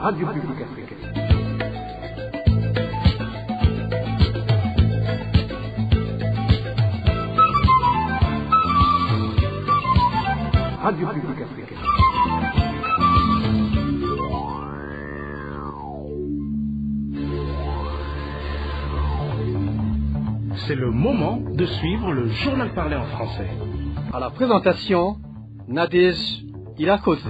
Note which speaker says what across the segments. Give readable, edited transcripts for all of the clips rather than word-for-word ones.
Speaker 1: Radio Publique Africaine. Radio Publique Africaine.
Speaker 2: C'est le moment de suivre le journal parlé en français.
Speaker 1: À la présentation, Nadège Ilakose.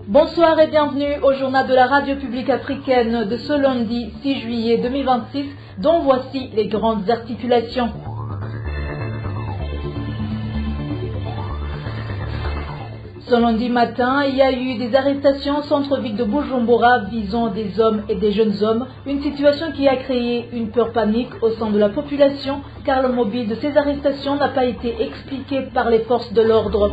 Speaker 3: Bonsoir et bienvenue au journal de la Radio Publique Africaine de ce lundi 6 juillet 2026, dont voici les grandes articulations. Ce lundi matin, il y a eu des arrestations au centre-ville de Bujumbura visant des hommes et des jeunes hommes, une situation qui a créé une peur panique au sein de la population car le mobile de ces arrestations n'a pas été expliqué par les forces de l'ordre.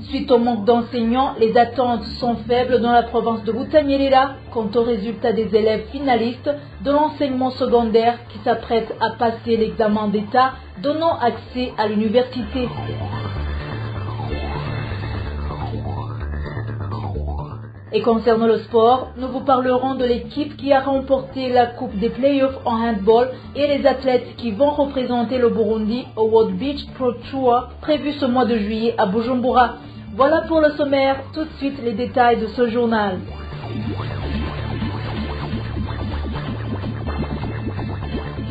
Speaker 3: Suite au manque d'enseignants, les attentes sont faibles dans la province de Butanyerera quant aux résultats des élèves finalistes de l'enseignement secondaire qui s'apprêtent à passer l'examen d'État donnant accès à l'université. Et concernant le sport, nous vous parlerons de l'équipe qui a remporté la Coupe des Playoffs en handball et les athlètes qui vont représenter le Burundi au World Beach Pro Tour prévu ce mois de juillet à Bujumbura. Voilà pour le sommaire, tout de suite les détails de ce journal.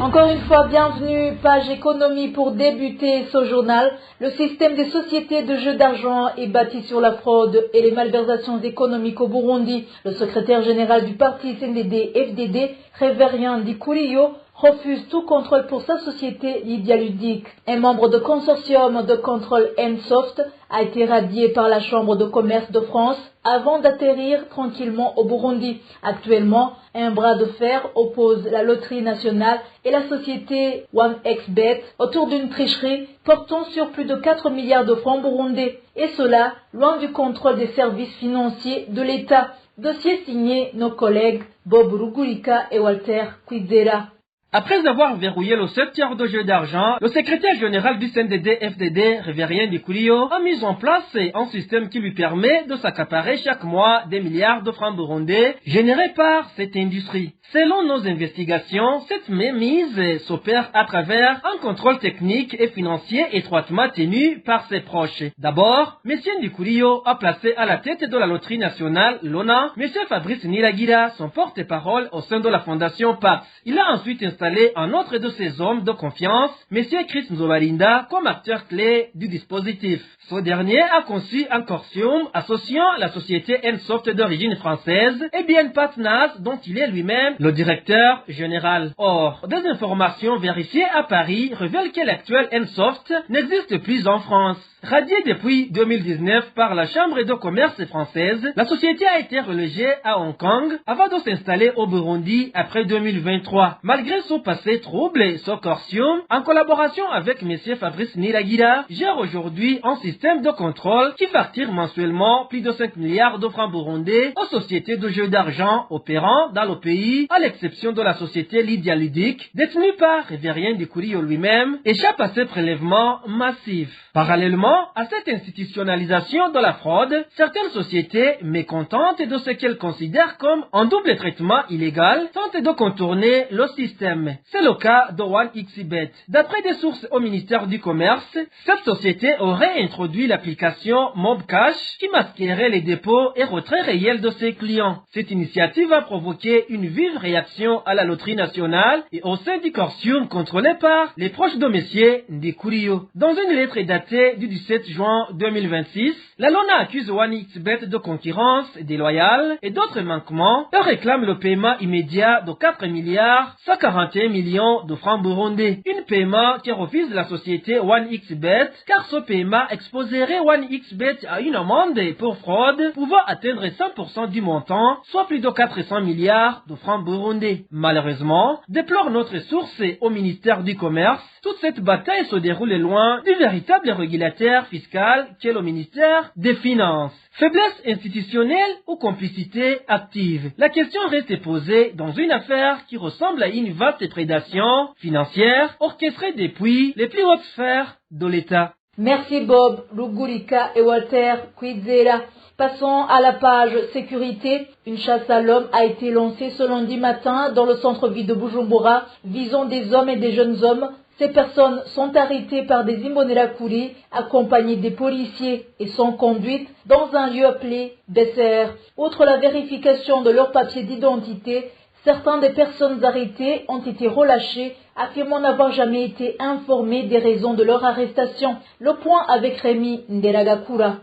Speaker 3: Encore une fois, bienvenue, page économie pour débuter ce journal. Le système des sociétés de jeux d'argent est bâti sur la fraude et les malversations économiques au Burundi. Le secrétaire général du parti CNDD-FDD, Révérien Ndikuriyo, refuse tout contrôle pour sa société Lydia Ludic. Un membre de consortium de contrôle Ensoft a été radié par la Chambre de commerce de France avant d'atterrir tranquillement au Burundi. Actuellement, un bras de fer oppose la loterie nationale et la société OneXBet autour d'une tricherie portant sur plus de 4 milliards de francs burundais. Et cela, loin du contrôle des services financiers de l'État. Dossier signé nos collègues Bob Rugurika et Walter Kwizera.
Speaker 4: Après avoir verrouillé le secteur de jeux d'argent, le secrétaire général du CNDD-FDD, Révérien Ndikuriyo, a mis en place un système qui lui permet de s'accaparer chaque mois des milliards de francs burundais générés par cette industrie. Selon nos investigations, cette mainmise s'opère à travers un contrôle technique et financier étroitement tenu par ses proches. D'abord, M. Ndikuriyo a placé à la tête de la loterie nationale, l'ONA, M. Fabrice Niragira, son porte-parole au sein de la fondation PAX. Il a ensuite installé un autre de ses hommes de confiance, M. Chris Nzobalinda, comme acteur clé du dispositif. Ce dernier a conçu un consortium associant la société Ensoft d'origine française et BN Partners dont il est lui-même le directeur général. Or, des informations vérifiées à Paris révèlent que l'actuel Ensoft n'existe plus en France. Radiée depuis 2019 par la Chambre de commerce française, la société a été reléguée à Hong Kong avant de s'installer au Burundi après 2023. Malgré son passé trouble, ce consortium, en collaboration avec M. Fabrice Niragira, gère aujourd'hui un système de contrôle qui facture mensuellement plus de 5 milliards de francs burundais aux sociétés de jeux d'argent opérant dans le pays, à l'exception de la société Lydia Ludic, détenue par Révérien Ndikuriyo lui-même, échappe à ces prélèvements massifs. Parallèlement à cette institutionnalisation de la fraude, certaines sociétés, mécontentes de ce qu'elles considèrent comme un double traitement illégal, tentent de contourner le système. C'est le cas de OneXBet. D'après des sources au ministère du Commerce, cette société aurait introduit l'application MobCash qui masquerait les dépôts et retraits réels de ses clients. Cette initiative a provoqué une vive réaction à la loterie nationale et au sein du consortium contrôlé par les proches de M. Ndikuriyo. Dans une lettre datée du 17 juin 2026, la LONA accuse OneXBet de concurrence déloyale et d'autres manquements et réclame le paiement immédiat de 4 milliards 141 millions de francs burundais. Un paiement qui refuse la société OneXBet car ce paiement exposerait OneXBet à une amende pour fraude pouvant atteindre 100% du montant, soit plus de 400 milliards de francs burundais. Malheureusement, déplore notre source au ministère du Commerce, toute cette bataille se déroule loin du véritable régulateur fiscal qu'est le ministère des Finances. Faiblesse institutionnelle ou complicité active? La question reste posée dans une affaire qui ressemble à une vaste prédation financière orchestrée depuis les plus hautes sphères de l'État.
Speaker 3: Merci Bob, Lugulika et Walter Kwizera. Passons à la page sécurité. Une chasse à l'homme a été lancée ce lundi matin dans le centre-ville de Bujumbura, visant des hommes et des jeunes hommes. Ces personnes sont arrêtées par des Imbonerakure, accompagnées des policiers et sont conduites dans un lieu appelé Besser. Outre la vérification de leurs papiers d'identité, certaines des personnes arrêtées ont été relâchées, affirmant n'avoir jamais été informées des raisons de leur arrestation. Le point avec Rémi Nderagakura.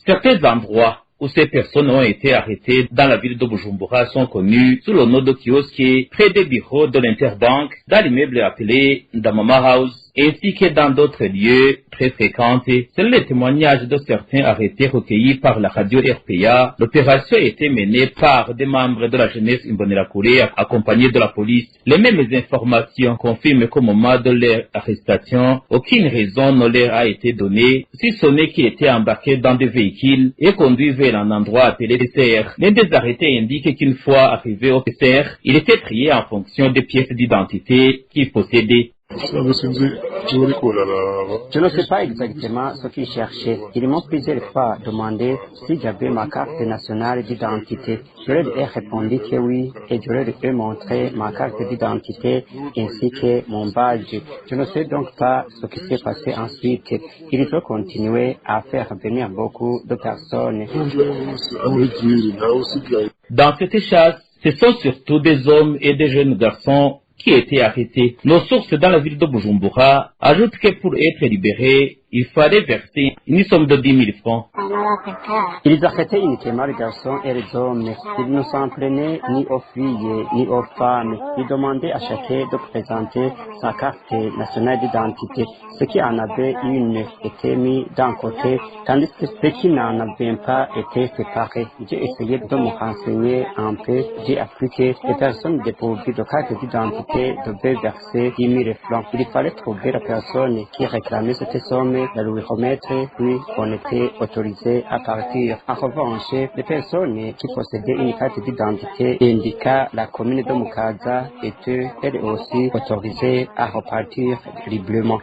Speaker 5: Certains endroits où ces personnes ont été arrêtées dans la ville de Bujumbura sont connus sous le nom de kiosques près des bureaux de l'Interbank, dans l'immeuble appelé Ndamama House, ainsi que dans d'autres lieux très fréquents. Selon les témoignages de certains arrêtés recueillis par la radio RPA, l'opération a été menée par des membres de la jeunesse Imbonerakure accompagnés de la police. Les mêmes informations confirment qu'au moment de leur arrestation, aucune raison ne leur a été donnée, si ce n'est qu'ils étaient embarqués dans des véhicules et conduits vers un endroit appelé PCR. L'un des arrêtés indique qu'une fois arrivé au PCR, il était trié en fonction des pièces d'identité qu'il possédait.
Speaker 6: Je ne sais pas exactement ce qu'ils cherchaient. Ils m'ont plusieurs fois demandé si j'avais ma carte nationale d'identité. Je leur ai répondu que oui et je leur ai montré ma carte d'identité ainsi que mon badge. Je ne sais donc pas ce qui s'est passé ensuite. Ils ont continué à faire venir beaucoup de personnes.
Speaker 5: Dans cette chasse, ce sont surtout des hommes et des jeunes garçons qui étaient arrêtés. Nos sources dans la ville de Bujumbura ajoutent que pour être libérés, il fallait verser une somme de 10 000 francs.
Speaker 6: Ils arrêtaient uniquement les garçons et les hommes. Ils ne s'en prenaient ni aux filles ni aux femmes. Ils demandaient à chacun de présenter sa carte nationale d'identité. Ceux qui en avaient une étaient mis d'un côté, tandis que ceux qui n'en avaient pas étaient séparés. J'ai essayé de me renseigner un peu. J'ai appris que les personnes dépourvues de carte d'identité devaient verser 10 000 francs. Il fallait trouver la personne qui réclamait cette somme, la lui remettre, puis on était autorisé à partir. En revanche, les personnes qui possédaient une carte d'identité indiquant la commune de Mukaza étaient elles aussi autorisées à repartir librement.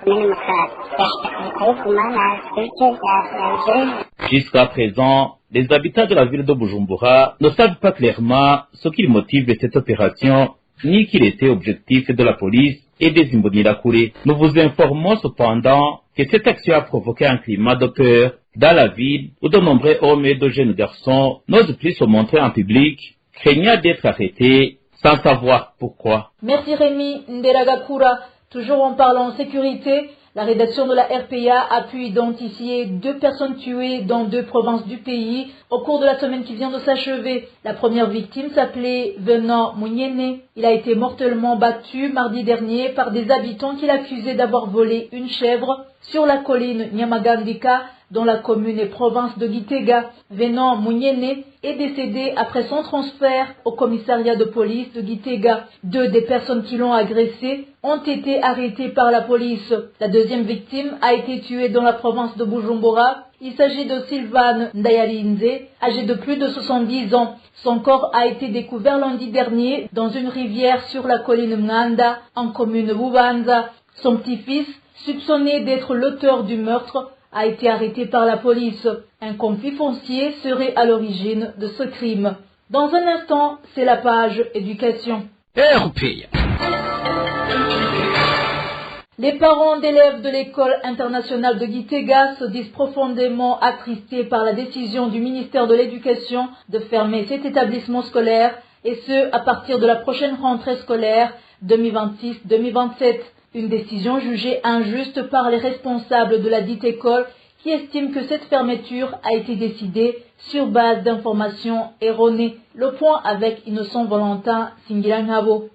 Speaker 5: Jusqu'à présent, les habitants de la ville de Bujumbura ne savent pas clairement ce qui motive cette opération, ni qu'il était objectif de la police et des Imbonerakure. Nous vous informons cependant que cette action a provoqué un climat de peur dans la ville où de nombreux hommes et de jeunes garçons n'osent plus se montrer en public, craignant d'être arrêtés sans savoir pourquoi.
Speaker 3: Merci Rémi Nderagakura. Toujours en parlant sécurité, la rédaction de la RPA a pu identifier 2 personnes tuées dans 2 provinces du pays au cours de la semaine qui vient de s'achever. La première victime s'appelait Venant Mounyene. Il a été mortellement battu mardi dernier par des habitants qui l'accusaient d'avoir volé une chèvre sur la colline Nyamagandika dans la commune et province de Gitega. Venant Mounyene est décédé après son transfert au commissariat de police de Gitega. 2 des personnes qui l'ont agressé ont été arrêtées par la police. La deuxième victime a été tuée dans la province de Bujumbura. Il s'agit de Sylvane Ndayalinze, âgé de plus de 70 ans. Son corps a été découvert lundi dernier dans une rivière sur la colline Mnganda, en commune Bubanza. Son petit-fils, soupçonné d'être l'auteur du meurtre, a été arrêté par la police. Un conflit foncier serait à l'origine de ce crime. Dans un instant, c'est la page éducation.
Speaker 1: RPA.
Speaker 3: Les parents d'élèves de l'école internationale de Gitega se disent profondément attristés par la décision du ministère de l'Éducation de fermer cet établissement scolaire, et ce, à partir de la prochaine rentrée scolaire 2026-2027. Une décision jugée injuste par les responsables de la dite école qui estiment que cette fermeture a été décidée sur base d'informations erronées. Le point avec Innocent Valentin Singilangabo.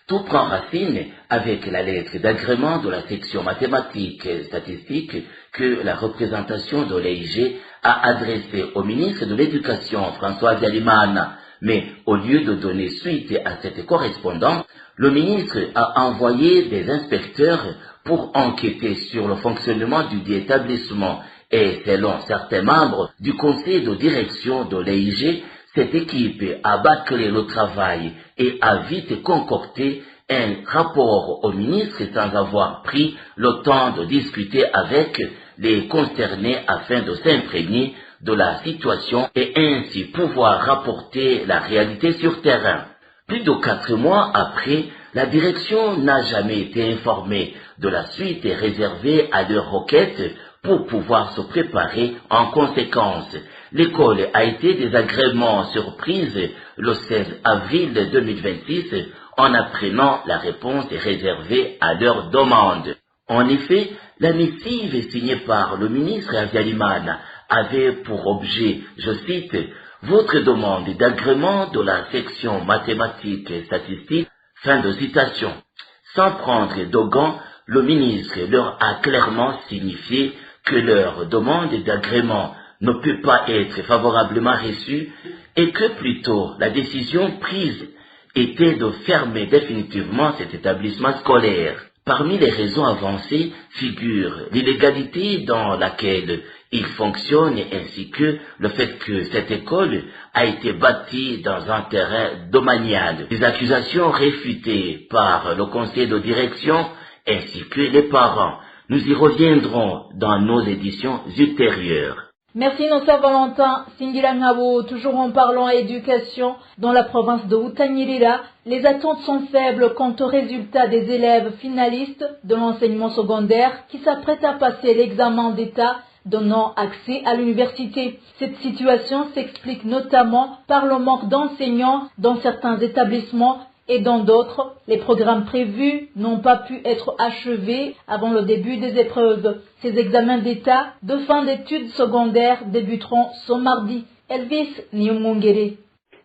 Speaker 7: Tout prend racine avec la lettre d'agrément de la section mathématiques et statistiques que la représentation de l'EIG a adressée au ministre de l'Éducation, François Yalimana. Mais au lieu de donner suite à cette correspondance, le ministre a envoyé des inspecteurs pour enquêter sur le fonctionnement du dit établissement. Et selon certains membres du conseil de direction de l'EIG, cette équipe a bâclé le travail et a vite concocté un rapport au ministre sans avoir pris le temps de discuter avec les concernés afin de s'imprégner de la situation et ainsi pouvoir rapporter la réalité sur terrain. Plus de 4 mois après, la direction n'a jamais été informée de la suite réservée à leurs requêtes pour pouvoir se préparer en conséquence. L'école a été désagréablement surprise le 16 avril 2026 en apprenant la réponse réservée à leur demande. En effet, la missive signée par le ministre Azialiman avait pour objet, je cite, « Votre demande d'agrément de la section mathématiques et statistiques », fin de citation. Sans prendre de gants, le ministre leur a clairement signifié que leur demande d'agrément ne peut pas être favorablement reçue et que plutôt la décision prise était de fermer définitivement cet établissement scolaire. Parmi les raisons avancées figure l'illégalité dans laquelle il fonctionne ainsi que le fait que cette école a été bâtie dans un terrain domanial. Les accusations réfutées par le conseil de direction ainsi que les parents. Nous y reviendrons dans nos éditions ultérieures.
Speaker 3: Merci Nossa Valentin. Singila Ngabo, toujours en parlant éducation, dans la province de Outanyirira, les attentes sont faibles quant aux résultats des élèves finalistes de l'enseignement secondaire qui s'apprêtent à passer l'examen d'État donnant accès à l'université. Cette situation s'explique notamment par le manque d'enseignants dans certains établissements et dans d'autres, les programmes prévus n'ont pas pu être achevés avant le début des épreuves. Ces examens d'État de fin d'études secondaires débuteront ce mardi. Elvis Nyumungere.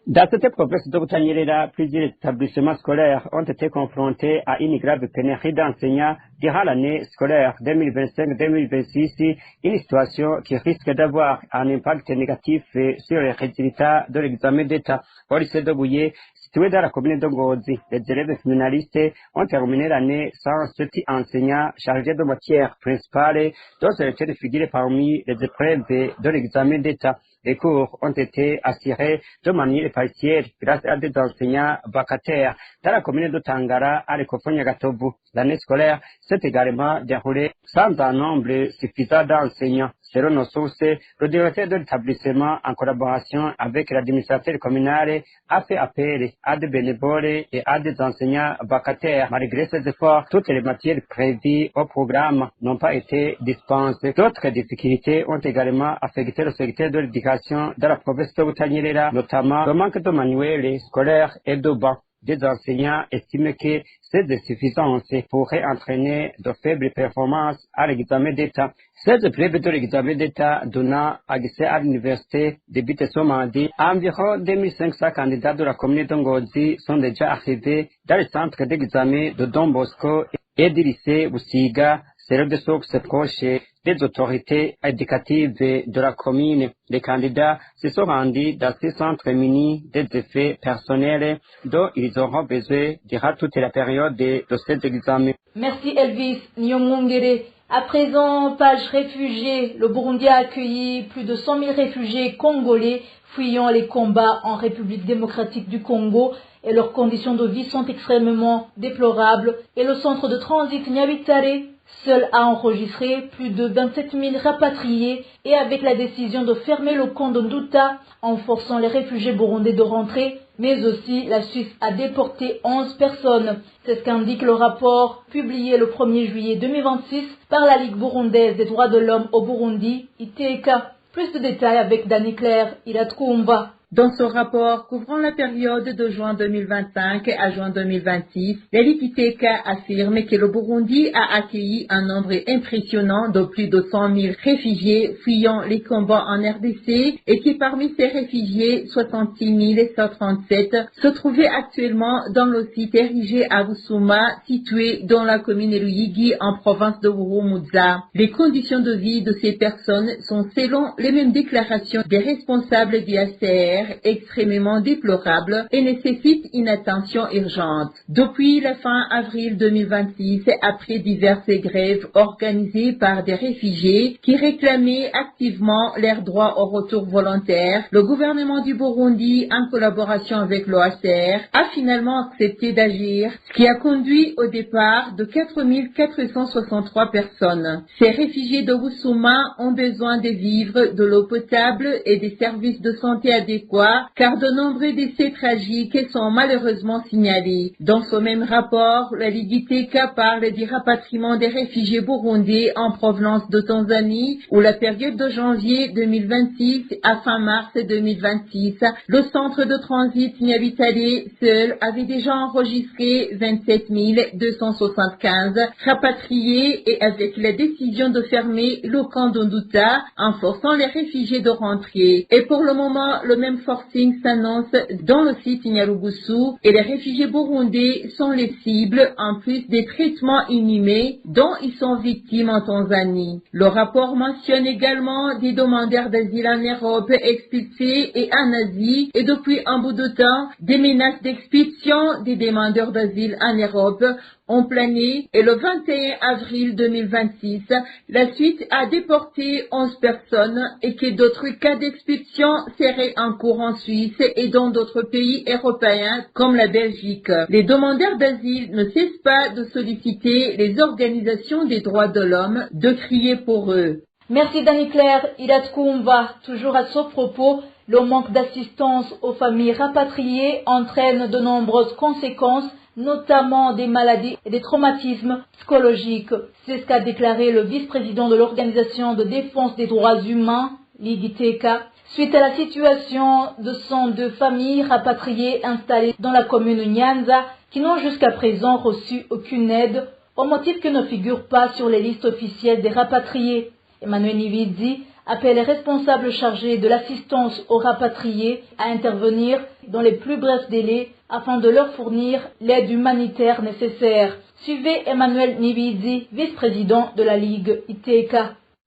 Speaker 6: Dans cette province d'Outanyirira, plusieurs établissements scolaires ont été confrontés à une grave pénurie d'enseignants durant l'année scolaire 2025-2026, une situation qui risque d'avoir un impact négatif sur les résultats de l'examen d'État. Au lycée de Bouye, situé dans la commune de Ngozi, les élèves finalistes ont terminé l'année sans 7 enseignants chargés de matières principales dont c'était figuré parmi les épreuves de l'examen d'État. Les cours ont été assurés de manière partielle grâce à des enseignants vacataires dans la commune de Tangara à l'Ecofonia-Gatobu. L'année scolaire s'est également déroulée sans un nombre suffisant d'enseignants. Selon nos sources, le directeur de l'établissement, en collaboration avec l'administrateur communal, a fait appel à des bénévoles et à des enseignants vacataires. Malgré ces efforts, toutes les matières prévues au programme n'ont pas été dispensées. D'autres difficultés ont également affecté le secteur de l'éducation dans la province de Outanyirira, notamment le manque de manuels scolaires et de bancs. Des enseignants estiment que ces insuffisances pourraient entraîner de faibles performances à l'examen d'État. Ces épreuves de l'examen d'État donnant accès à l'université débutent ce mardi. Environ 2500 candidats de la commune de Ngozi sont déjà arrivés dans le centre d'examen de Don Bosco et du lycée Busiga, selon des sources proches des autorités éducatives de la commune. Les candidats se sont rendus dans ces centres munis des effets personnels dont ils auront besoin durant toute la période de cet examen.
Speaker 3: Merci Elvis Nyomungere. À présent, page réfugiés. Le Burundi a accueilli plus de 100 000 réfugiés congolais fuyant les combats en République démocratique du Congo et leurs conditions de vie sont extrêmement déplorables. Et le centre de transit Nyabitare seul a enregistré plus de 27 000 rapatriés et avec la décision de fermer le camp de Nduta en forçant les réfugiés burundais de rentrer, mais aussi la Suisse a déporté 11 personnes. C'est ce qu'indique le rapport publié le 1er juillet 2026 par la Ligue burundaise des droits de l'homme au Burundi, ITK. Plus de détails avec Dani Claire Iratkoumba.
Speaker 8: Dans ce rapport couvrant la période de juin 2025 à juin 2026, l'ITK affirme que le Burundi a accueilli un nombre impressionnant de plus de 100 000 réfugiés fuyant les combats en RDC et que parmi ces réfugiés, 66 137 se trouvaient actuellement dans le site érigé à Busuma, situé dans la commune de Luyigi en province de Burumuza. Les conditions de vie de ces personnes sont selon les mêmes déclarations des responsables du HCR sanitaire extrêmement déplorable et nécessite une attention urgente. Depuis la fin avril 2026, après diverses grèves organisées par des réfugiés qui réclamaient activement leur droit au retour volontaire, le gouvernement du Burundi, en collaboration avec l'OHCR, a finalement accepté d'agir, ce qui a conduit au départ de 4463 personnes. Ces réfugiés de Rousouma ont besoin de vivres, de l'eau potable et des services de santé adéquats, car de nombreux décès tragiques sont malheureusement signalés. Dans ce même rapport, la Ligue ITK parle du rapatriement des réfugiés burundais en provenance de Tanzanie, où la période de janvier 2026 à fin mars 2026, le centre de transit Nyabitale seul avait déjà enregistré 27 275 rapatriés, et avec la décision de fermer le camp d'Onduta en forçant les réfugiés de rentrer. Et pour le moment, le même forcing s'annonce dans le site Nyarugusu et les réfugiés burundais sont les cibles en plus des traitements inhumés dont ils sont victimes en Tanzanie. Le rapport mentionne également des demandeurs d'asile en Europe expulsés et en Asie, et depuis un bout de temps, des menaces d'expulsion des demandeurs d'asile en Europe ont plané, et le 21 avril 2026, la suite a déporté 11 personnes et que d'autres cas d'expulsion seraient en cours en Suisse et dans d'autres pays européens comme la Belgique. Les demandeurs d'asile ne cessent pas de solliciter les organisations des droits de l'homme de crier pour eux.
Speaker 3: Merci Dani Claire. Ilat Koumba, toujours à ce propos, le manque d'assistance aux familles rapatriées entraîne de nombreuses conséquences, notamment des maladies et des traumatismes psychologiques. C'est ce qu'a déclaré le vice-président de l'Organisation de défense des droits humains, l'IGTK, suite à la situation de 102 familles rapatriées installées dans la commune Nyanza qui n'ont jusqu'à présent reçu aucune aide, au motif qu'elles ne figurent pas sur les listes officielles des rapatriés. Emmanuel Nividzi appelle les responsables chargés de l'assistance aux rapatriés à intervenir dans les plus brefs délais afin de leur fournir l'aide humanitaire nécessaire. Suivez Emmanuel Nividzi, vice-président de la Ligue ITK.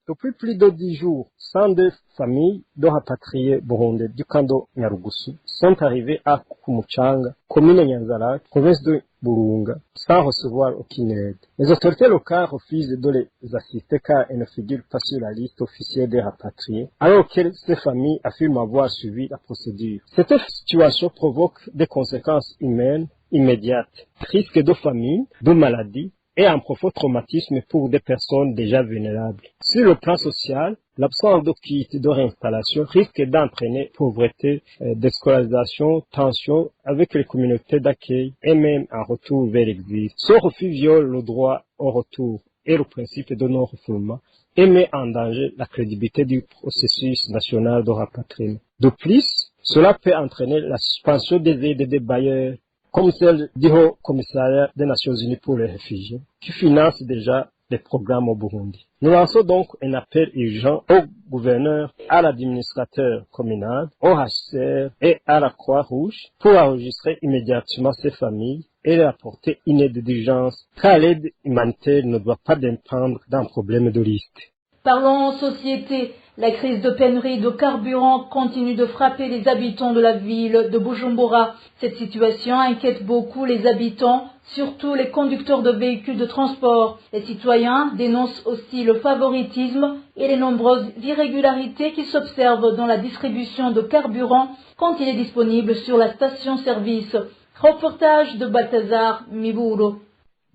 Speaker 9: Depuis plus de 10 jours, 102 familles de rapatriés burundais du camp de Nyarugusu sont arrivées à Kumuchanga, commune Nyanzara, province de Burunga, sans recevoir aucune aide. Les autorités locales refusent de les assister car elles ne figurent pas sur la liste officielle des rapatriés, alors que ces familles affirment avoir suivi la procédure. Cette situation provoque des conséquences humaines immédiates, risque de famine, de maladie, et un profond traumatisme pour des personnes déjà vulnérables. Sur le plan social, l'absence de kits de réinstallation risque d'entraîner pauvreté, déscolarisation, tension avec les communautés d'accueil et même un retour vers l'exil. Ce refus viole le droit au retour et le principe de non-refoulement et met en danger la crédibilité du processus national de rapatriement. De plus, cela peut entraîner la suspension des aides des bailleurs comme celle du Haut Commissariat des Nations Unies pour les réfugiés, qui finance déjà des programmes au Burundi. Nous lançons donc un appel urgent au gouverneur, à l'administrateur communal, au HCR et à la Croix-Rouge pour enregistrer immédiatement ces familles et leur apporter une aide d'urgence, car l'aide humanitaire ne doit pas dépendre d'un problème de liste.
Speaker 3: Parlons société. La crise de pénurie de carburant continue de frapper les habitants de la ville de Bujumbura. Cette situation inquiète beaucoup les habitants, surtout les conducteurs de véhicules de transport. Les citoyens dénoncent aussi le favoritisme et les nombreuses irrégularités qui s'observent dans la distribution de carburant quand il est disponible sur la station-service. Reportage de Balthazar Miburo.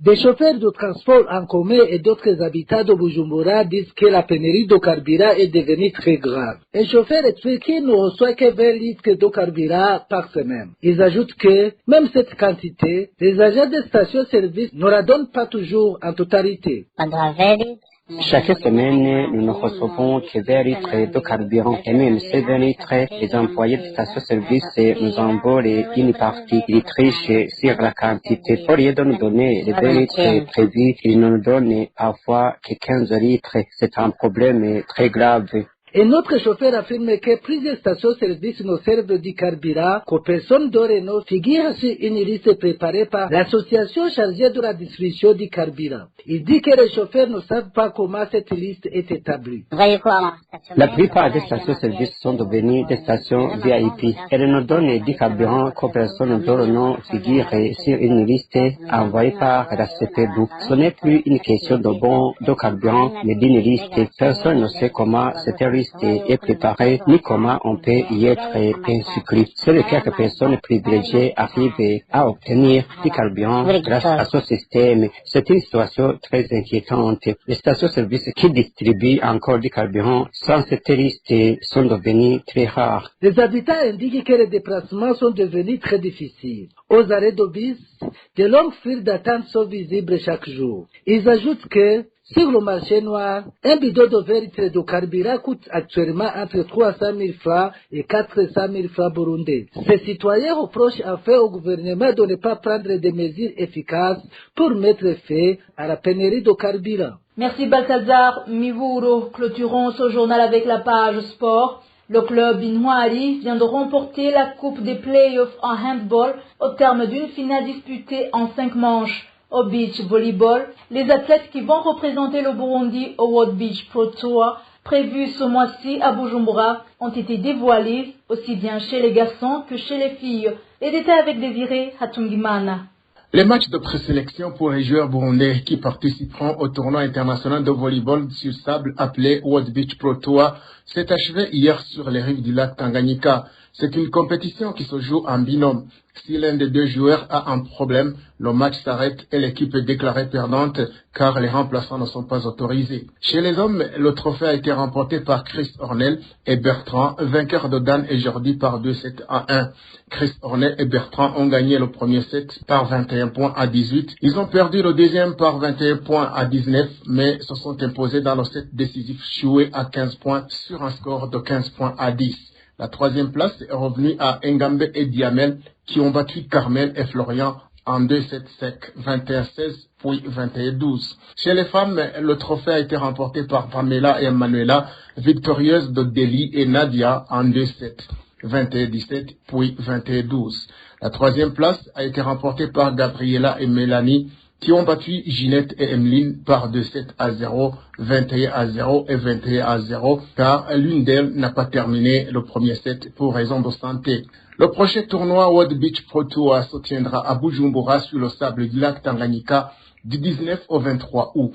Speaker 10: Des chauffeurs de transport en commun et d'autres habitants de Bujumbura disent que la pénurie de carburant est devenue très grave. Un chauffeur explique qu'il ne reçoit que 20 litres de carburant par semaine. Ils ajoutent que, même cette quantité, les agents de station-service ne la donnent pas toujours en totalité.
Speaker 6: Chaque semaine, nous ne recevons que 20 litres de carburant et même ces 20 litres, les employés de station-service nous envolent une partie. Ils trichent sur la quantité. Au lieu de nous donner les 20 litres prévus, ils ne nous donnent parfois que 15 litres. C'est un problème très grave.
Speaker 10: Un autre chauffeur affirme que plusieurs stations-service ne servent du carburant qu'aux personnes de Renault figurent sur une liste préparée par l'association chargée de la distribution du carburant. Il dit que les chauffeurs ne savent pas comment cette liste est établie.
Speaker 6: La plupart des stations-service sont devenues des stations VIP. Elles ne donnent du carburant qu'aux personnes dont le nom figure sur une liste envoyée par la CPDU. Ce n'est plus une question de bon de carburant, mais d'une liste. Personne ne sait comment cette liste est préparée, ni comment on peut y être inscrit. Seules quelques personnes privilégiées arrivent à obtenir du carburant grâce à ce système. C'est une situation très inquiétante. Les stations-service qui distribuent encore du carburant sans cette liste sont devenues très rares.
Speaker 10: Les habitants indiquent que les déplacements sont devenus très difficiles. Aux arrêts de bus, de longues files d'attente sont visibles chaque jour. Ils ajoutent que, sur le marché noir, un bidon de 20 litres de carburant coûte actuellement entre 300 000 francs et 400 000 francs burundais. Ces citoyens reprochent enfin au gouvernement de ne pas prendre des mesures efficaces pour mettre fin à la pénurie de carburant.
Speaker 3: Merci Balthazar Mivuro. Clôturons ce journal avec la page sport. Le club Inouari vient de remporter la coupe des playoffs en handball au terme d'une finale disputée en 5 manches. Au beach volleyball, les athlètes qui vont représenter le Burundi au World Beach Pro Tour, prévu ce mois-ci à Bujumbura, ont été dévoilés aussi bien chez les garçons que chez les filles. Les détails avec Désiré Hatungimana.
Speaker 11: Les matchs de présélection pour les joueurs burundais qui participeront au tournoi international de volleyball sur sable appelé World Beach Pro Tour s'est achevé hier sur les rives du lac Tanganyika. C'est une compétition qui se joue en binôme. Si l'un des deux joueurs a un problème, le match s'arrête et l'équipe est déclarée perdante car les remplaçants ne sont pas autorisés. Chez les hommes, le trophée a été remporté par Chris Ornel et Bertrand, vainqueurs de Dan et Jordi par 2-7 à 1. Chris Ornel et Bertrand ont gagné le premier set par 21 points à 18. Ils ont perdu le deuxième par 21 points à 19, mais se sont imposés dans le set décisif joué à 15 points sur un score de 15 points à 10. La troisième place est revenue à Ngambe et Diamel qui ont battu Carmel et Florian en 2-7 secs, 21-16 puis 21-12. Chez les femmes, le trophée a été remporté par Pamela et Manuela, victorieuses de Delhi et Nadia en 2-7, 21-17 puis 21-12. La troisième place a été remportée par Gabriela et Mélanie qui ont battu Ginette et Emeline par 2-7 à 0, 21 à 0 et 21 à 0, car l'une d'elles n'a pas terminé le premier set pour raison de santé. Le prochain tournoi World Beach Pro Tour se tiendra à Bujumbura sur le sable du lac Tanganyika du 19 au 23 août.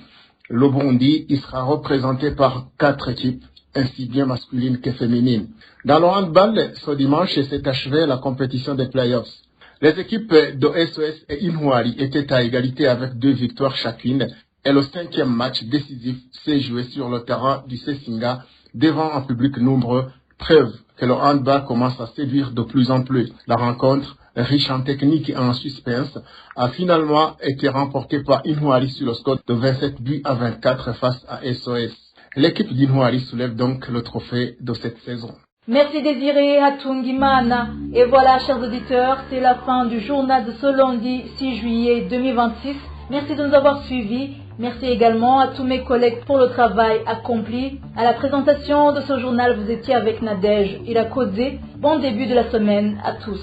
Speaker 11: Le Burundi y sera représenté par 4 équipes, ainsi bien masculines que féminines. Dans le handball, ce dimanche s'est achevée la compétition des playoffs. Les équipes de SOS et Inouari étaient à égalité avec 2 victoires chacune et le 5e match décisif s'est joué sur le terrain du Sesinga devant un public nombreux, preuve que le handball commence à séduire de plus en plus. La rencontre, riche en technique et en suspense, a finalement été remportée par Inouari sur le score de 27 buts à 24 face à SOS. L'équipe d'Inouari soulève donc le trophée de cette saison.
Speaker 3: Merci Désiré Hatungimana. Et voilà, chers auditeurs, c'est la fin du journal de ce lundi 6 juillet 2026. Merci de nous avoir suivis. Merci également à tous mes collègues pour le travail accompli. À la présentation de ce journal, vous étiez avec Nadège Irakoze. Bon début de la semaine à tous.